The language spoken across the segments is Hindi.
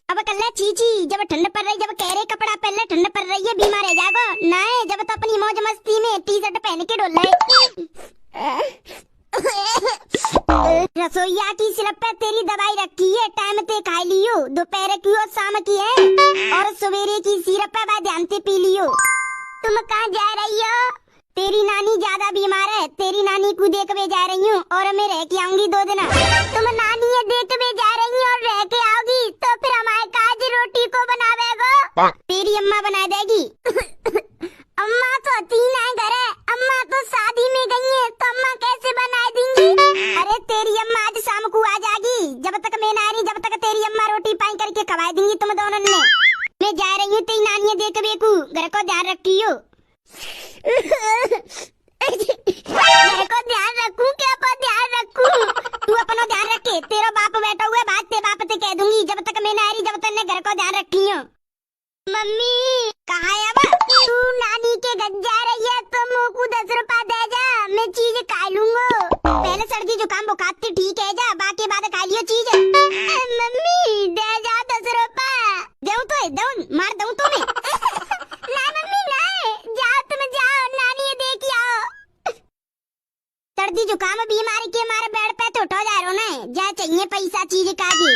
अब कल्ला चीची जब ठंड पड़ रही, जब कह रहे कपड़ा पहले ठंड पड़ रही है, बीमार है जागो ना है, जब तो अपनी मौज मस्ती में टी शर्ट पहन के डोल रहे। रसोईया की सिरप पे तेरी दवाई रखी है, टाइम ते खा लियो, दोपहर की और शाम की है, और सवेरे की सिरप पे ध्यान से पी लियो। तुम कहाँ जा रही हो? तेरी नानी ज्यादा बीमार है, तेरी नानी को देखने जा रही हूँ और मैं रह के आऊंगी 2 दिन। तुम नानी ये देखने जा रही और रह के आओगी तो फिर हमारे काज रोटी को बनावेगो? तेरी अम्मा बना देगी। अम्मा तो 3 है घर है, अम्मा तो शादी में गई है, तो अम्मा कैसे बना देंगी? अरे तेरी अम्मा आज शाम को आ जाएगी, जब तक मैं ना रही जब तक तेरी अम्मा रोटी पाई करके खवा देंगी तुम दोनों ने। मैं जा रही हूँ तेरी नानी देखने को, घर को ध्यान रखियो। मेरे को ध्यान रखूं क्या? पर ध्यान रखूं? तू अपना ध्यान रखे, तेरा बाप बैठा हुआ है, बात ते बाप ते कह दूंगी, जब तक मैं ना रही जब तक घर को ध्यान रखियो। मम्मी कहाँ है अब? तू नानी के घर जा रही है तो मुँह को 10 रुपया दे जा, मैं चीज खा लूंगा। पहले सर्दी जुकाम बुखार ठीक है जा, बाकी बाद खा लियो चीज। मम्मी दे जा 10 रुपया। दूं तो दूं, मार दूं तुम्हें। ना मम्मी ना, जाओ तुम जाओ, नानी ये देख आओ। सर्दी जुकाम बीमारी के मारे बेड पे तो उठो जा रहा ना, जा चाहिए पैसा चीज काजी।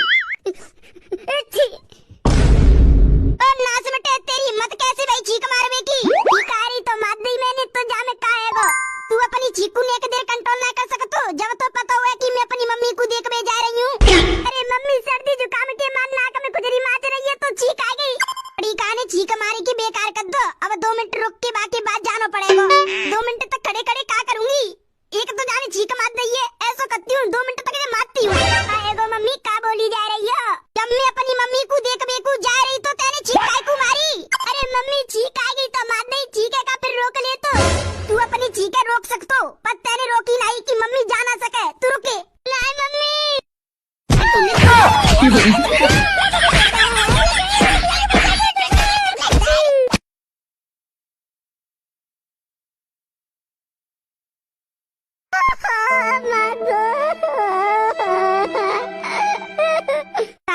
और नाच मटे तेरी हिम्मत कैसे भाई चीख मारवे की? भिखारी तो मार दी मैंने, तो जा मैं काहेगो? तू अपनी चीकू ने एक देर कंट्रोल ना कर सकतो, जब तो पता हुआ कि मैं अपनी मम्मी को देखने जा रही हूँ। अरे मम्मी सर्दी जुकाम के मार नाक में खुजली मार रही है तो चीख आ गई। बड़ी कहानी चीख मारी की बेकार कर दो, अब 2 मिनट रुक के बाकी बात जाना पड़ेगा। 2 मिनट तक खड़े खड़े क्या करूंगी? एक तो जाने चीख मार दी है, ऐसा करती हूँ 2 मिनट तक मारती हूँ। आएगो मम्मी का बोली जा रही है? जब मैं अपनी मम्मी को देखने को जा रही तो तेने चीख काय को मारी? अरे मम्मी चीख आ गई तो मार नहीं, चीखे का फिर रोक ले तो। तू अपनी चीखे रोक सकतो, पर तेने रोकी नहीं कि मम्मी जा ना सके, तू रुके। नहीं मम्मी।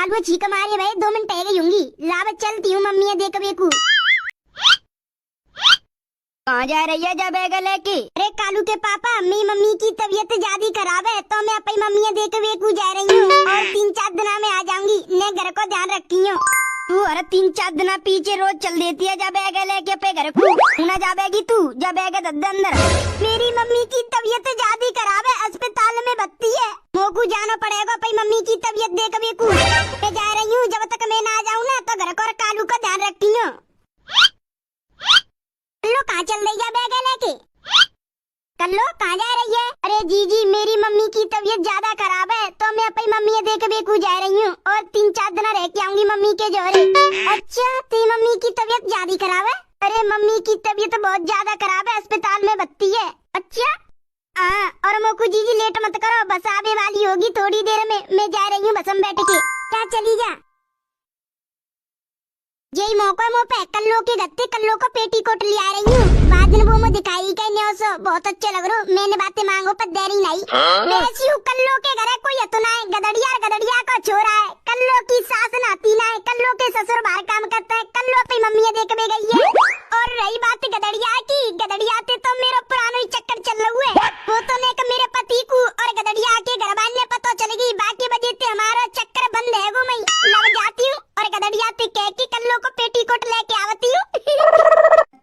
वो चीख मारी भाई, 2 मिनट रह गई होंगी, लाभ चलती हूँ मम्मी देखने को। कहाँ जा रही है जब बैग लेके? अरे कालू के पापा, मेरी मम्मी की तबीयत ज्यादा खराब है तो मैं अपनी मम्मी देखने को जा रही हूँ और 3-4 दिन में आ जाऊंगी, मैं घर को ध्यान रखी हूँ। तू अरे 3-4 दिन पीछे रोज चल देती है जब बैग लेके पे घर को ना जाएगी तू, जब बैग अंदर। मेरी मम्मी की तबीयत ज्यादा खराब है, अस्पताल में भर्ती है, मोकू जाना पड़ेगा अपनी मम्मी की तबीयत देखने को। मैं जा रही हूँ, जब तक मैं ना आ जाऊँ ना तो घर को और कालू का ध्यान रखी हूँ। कल्लो कहाँ चल रही है बैग लेके? कल्लो कहाँ जा रही है? अरे जीजी मेरी मम्मी की तबीयत ज्यादा खराब है तो मैं अपनी मम्मी देखने को जा रही हूँ और 3-4 दिन रह के आऊंगी मम्मी के जोरे। अच्छा तेरी मम्मी की तबीयत ज्यादा खराब है? अरे मम्मी की तबीयत बहुत ज्यादा खराब है, अस्पताल में भर्ती है। अच्छा हाँ, और मोकू जीजी लेट मत करो, बस आने वाली होगी थोड़ी देर में, मैं जा रही हूँ बस में बैठ के। क्या चली जा? यही मौका मुँह पे कल्लो के गत्ते कल्लो को पेटीकोट ले आ रही हूँ, बाद में वो मुझे दिखाई कहीं नहीं सो बहुत अच्छे लग रहे हो, मैंने बातें मांगो पर देरी नहीं। मैं ऐसी हूँ कल्लो के घर कोई अतुना है, गदड़िया का छोरा है, कल्लो की सास नाती ना है, कल्लो के ससुर बाहर काम करता है, कल्लो अपनी मम्मी देखने गई है। और रही बात गदड़िया की, गदड़िया ते तो मेरा पुराना ही चक्कर चल रहा है, वो तो ने मेरे पति को और गदड़िया के घर वाले पता चलेगी, बाकी बजे ते हमारा चक्कर बंद है, वो मैं लग जाती हूँ और गदड़िया ते कह के कल्लो को पेटीकोट लेके आवती हूँ।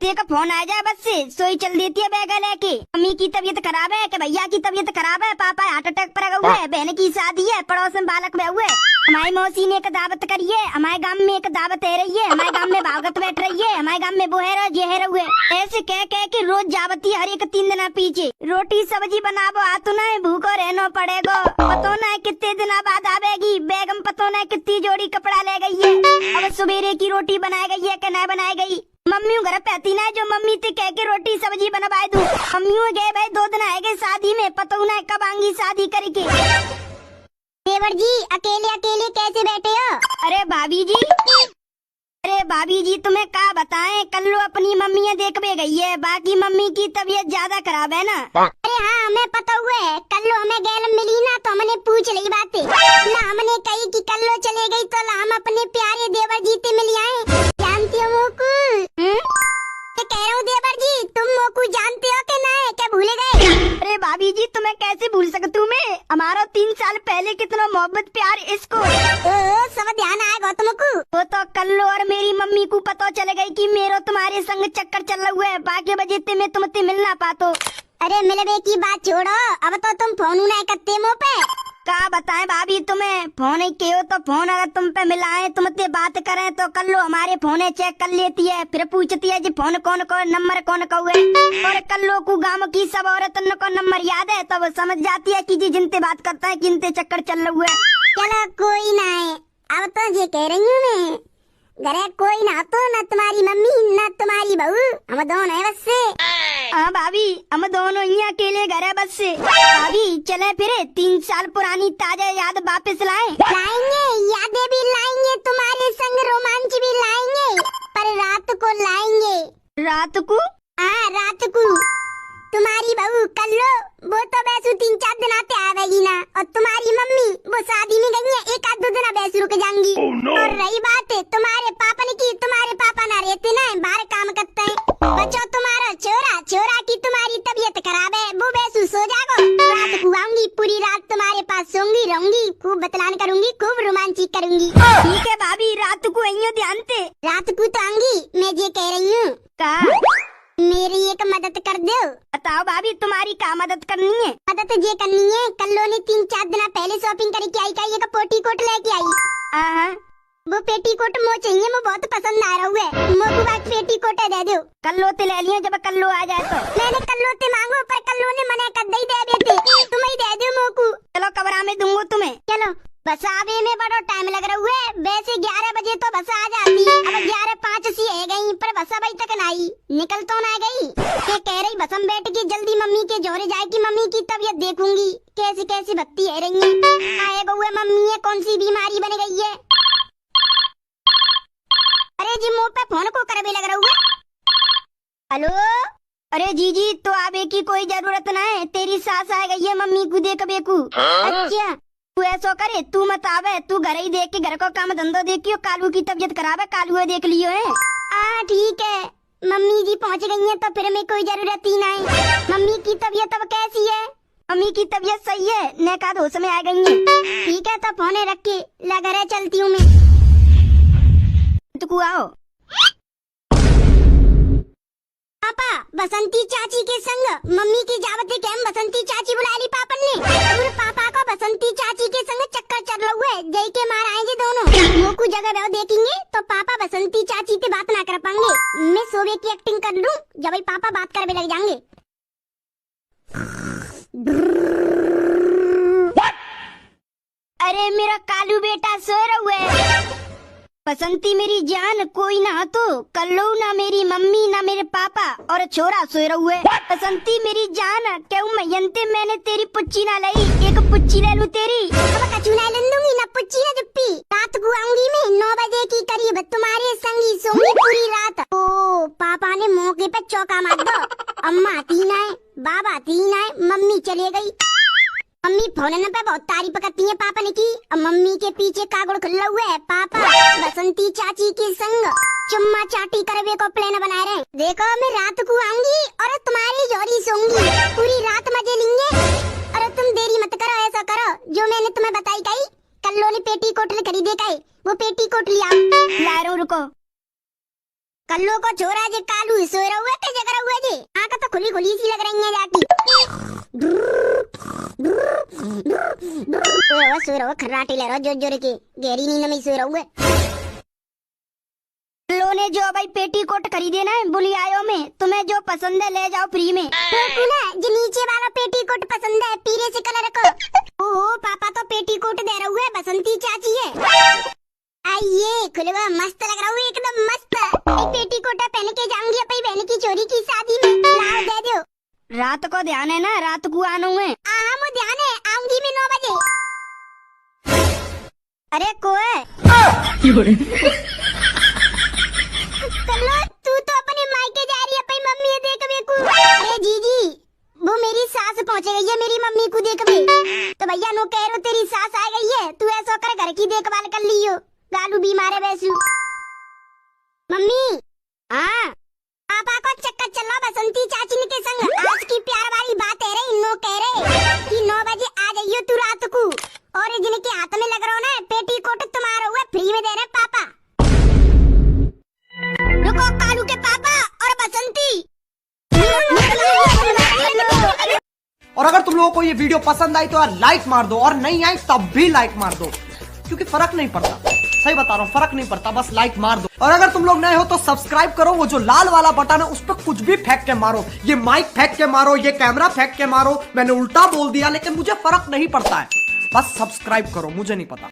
ते का फोन आ जाए बस से सोई चल देती है बैग लेके। मम्मी की तबीयत खराब है कि भैया की तबीयत खराब है, पापा हार्ट अटैक पर हुए है, बहन की शादी है, पड़ोस में बालक में हुए, हमारी मौसी ने एक दावत करी है, हमारे गांव में एक दावत है रही है, हमारे गांव में भागत बैठ रही है, हमारे गांव में वो है ये है हुए, ऐसे कह के रोज जावती हर एक 3 दिन पीछे। रोटी सब्जी बनाबो आतो ना भूखो रहना पड़ेगा, पतो ना कितने दिन बाद आवेगी, बेगम पतो ना कितनी जोड़ी कपड़ा ले गई है, अब सवेरे की रोटी बनाई गई है कि नहीं बनाई गई। मम्मी घर पे आती ना जो मम्मी ते कह के रोटी सब्जी बनवाए दूं, मम्मी गए भाई 2 दिन आएगे शादी में, पतो ना कब आएंगी शादी करके। देवर जी अकेले कैसे बैठे हो? अरे भाभी जी, अरे भाभी जी तुम्हें क्या बताएं, कल्लो अपनी मम्मी देखने गई है, बाकी मम्मी की तबीयत ज्यादा खराब है ना। अरे हाँ हमें पता हुआ है, कल्लो हमें गैल मिली ना तो हमने पूछ ली बातें ना, हमने कही कि अपने प्यारे देवर जी से मिल आए। जानती हो मोकू? मैं कह रहा हूँ देवर जी, तुम मोकू जानते हो कि नहीं, क्या भूले गए? अरे भाभी जी, तुम्हें कैसे भूल सकती हूँ मैं? हमारा 3 साल पहले कितना मोहब्बत प्यार इसको। सब ध्यान आएगा तुमको। वो तो कल्लो और मेरी मम्मी को पता चल गई कि मेरो तुम्हारे संग चक्कर चल रहा हुआ है, बाकी बजे ते मैं तुमसे मिल ना पातो। अरे मिलवे की बात छोड़ो, अब तो तुम फोन नहीं करते मुँह पे। क्या बताएं भाभी तुम्हें, फोन ही कियो तो फोन अगर तुम पे मिलाए तुमसे बात करें तो कर लो, हमारे फोन चेक कर लेती है, फिर पूछती है जी फोन कौन कौन नंबर कौन कौ है। और कल्लो को गांव की सब औरतन को नंबर याद है, तब समझ जाती है कि जी जिनसे बात करता है किनसे चक्कर चल रहा है। चलो कोई ना है, अब तो ये कह रही हूँ मैं, घरे कोई ना तो न तुम्हारी मम्मी न तुम्हारी बहू, हम दोनों है बस से। हाँ भाभी, हम दोनों ही अकेले घर है बस से। भाभी चले फिर 3 साल पुरानी ताजा याद वापस लाएं। लाएंगे, यादें भी लाएंगे, तुम्हारे संग रोमांच भी लाएंगे, पर रात को लाएंगे। रात को? हाँ रात को। तुम्हारी बहू कल्लो वो तो वैसे 3-4 दिन आते आवेगी ना, और तुम्हारी मम्मी वो शादी में गई है, 1-2 दिन वैसे रुक जाएंगी। और रही बात है तुम्हारे पापा ने की, तुम्हारे पापा ना रहते ना, बाहर काम करते हैं। बच्चों तुम्हारा छोरा, छोरा की तुम्हारी तबीयत खराब है, वो वैसे सो जाओ, रात को आऊंगी, पूरी रात तुम्हारे पास सोऊंगी, रहूंगी, खूब बतलान करूंगी, खूब रोमांचिक करूंगी। ठीक है भाभी, रात को आइयो ध्यान से। रात को तो आऊंगी, मैं ये कह रही हूँ का मेरी एक मदद कर दो। बताओ भाभी, तुम्हारी क्या मदद करनी है? मदद ये करनी है, कल्लो ने 3-4 दिन पहले शॉपिंग करके आई, का एक पेटी कोट लेके आई। हाँ, वो पेटी कोट मो चाहिए, वो बहुत पसंद आ रहा है, मोकू बात पेटी कोट दे दो। कल्लो ते ले लियो, जब कल्लो आ जाए तो। मैंने कल्लो ते मांगो, पर कल्लो ने मना कर दे देते, तुम ही दे दो मोकू। चलो कमरा में दूंगा तुम्हें। चलो, बस आवे में बड़ा टाइम लग रहा है, वैसे 11 बजे तो बस आ जाती, अब 11:05 सी है गई, पर बस अभी तक नहीं निकल तो ना गई। ये कह रही बस हम बैठ के जल्दी मम्मी के जोरे जाए की मम्मी की तबीयत देखूंगी, कैसी कैसी बत्ती है रही है। आए बउए मम्मी है कौन सी बीमारी बन गई है। अरे जी मुँह पे फोन को कर भी लग रहा है। हेलो, अरे जीजी तो आवे की कोई जरूरत ना है, तेरी सास आ गई है मम्मी को देख बेकू। अच्छा तू ऐसा करे, तू मत आवे, तू घर ही देख के घर को काम धंधो देखियो, कालू की तबीयत खराब है, कालू देख लियो है। ठीक है, मम्मी जी पहुंच गई हैं तो फिर में कोई जरूरत ही नहीं। मम्मी की तबीयत अब कैसी है? मम्मी की तबीयत सही है, नेका होश में आ गई है। ठीक है तो फोन रख के लगा रहे, चलती हूँ मैं। तू आओ। पापा बसंती चाची के संग मम्मी की जावत के हम बसंती चाची बुला ली पापन ने, और पापा को बसंती चाची के संग चक्कर चल रहा हुआ है, जय के मार आएंगे दोनों। मोकू जगह वो देखेंगे तो पापा बसंती चाची से बात ना कर पाएंगे, मैं सोवे की एक्टिंग कर लूं, जब भाई पापा बात कर भी लग जाएंगे। अरे मेरा कालू बेटा सो रहा है। बसंती मेरी जान, कोई ना तो कल्लो ना मेरी मम्मी ना मेरे पापा और छोरा सोए रहुए। बसंती मेरी जान, क्यों मयंते मैंने तेरी पुच्ची ना लाई, एक पुच्ची ले लूं तेरी। अब कचू ना ले लूंगी ना पुच्ची ना जुप्पी, रात को आऊंगी मैं 9 बजे की करीब, तुम्हारे संगी सोऊंगी पूरी रात। ओ पापा ने मौके पे चौका मार दो, अम्मा आती ना है, बाबा आती ना है, मम्मी चले गई। मम्मी फोन पे बहुत तारीफ करती है पापा ने की, अब मम्मी के पीछे कागड़ खुला हुआ है, पापा बसंती चाची के संग चुम्मा चाटी करवे को प्लान बना रहे हैं। देखो मैं रात को आऊंगी और तुम्हारी जोरी सोऊंगी, पूरी रात मजे लेंगे। और तुम देरी मत करो, ऐसा करो जो मैंने तुम्हें बताई कही, कल्लो ने पेटी कोट खरीदे का, वो पेटी कोट लिया। लारो रुको, कल्लो को छोरा जे कालू सो रहा हुआ है, जग रहा हुआ जी, आंख तो खुली खुली सी लग रही है जाती। सो रहा खर्राटी ले रहा जोर जोर के, गहरी नींद में सो रहा है। कल्लो ने जो भाई पेटी कोट खरीदे ना बुली आयो में, तुम्हें जो पसंद है ले जाओ फ्री में। ना जो नीचे वाला पेटी कोट पसंद है पीले से कलर को। ओहो पापा तो पेटी कोट दे रहा है, बसंती चाची है। आइए खुलवा, मस्त लग रहा हूँ एकदम मस्त। एक पेटी कोट पहन के जाऊंगी अपनी बहन की चोरी की शादी में, लाओ दे दो। रात को ध्यान है ना, रात को आना है। वो ध्यान है, आऊंगी मैं 9 बजे। अरे कोई तू तो अपने मायके जा रही है, अपनी मम्मी देख बेकू। अरे जीजी वो मेरी सास पहुंच गई है, मेरी मम्मी को देख भी तो भैया नो कह रहे तेरी सास आ गई है, तू ऐसा कर घर की देखभाल कर लियो, गालू बीमार है वैसू। मम्मी हाँ पापा को चक्कर चल रहा बसंती चाची के संग। आज की प्यार वाली बात है रे, नो कह रहे कि 9 बजे आ जाइयो तू रात को। और जिनके हाथ में लग रहा हो ना पेटीकोट तुम्हारा हुआ फ्री में दे रहे पापा। रुको कालू के पापा और बसंती। और अगर तुम लोगों को ये वीडियो पसंद आई तो यार लाइक मार दो, और नहीं आई तब भी लाइक मार दो, क्योंकि फर्क नहीं पड़ता। सही बता रहा हूँ, फर्क नहीं पड़ता, बस लाइक मार दो। और अगर तुम लोग नए हो तो सब्सक्राइब करो, वो जो लाल वाला बटन है उस पर कुछ भी फेंक के मारो, ये माइक फेंक के मारो, ये कैमरा फेंक के मारो। मैंने उल्टा बोल दिया लेकिन मुझे फर्क नहीं पड़ता है, बस सब्सक्राइब करो, मुझे नहीं पता।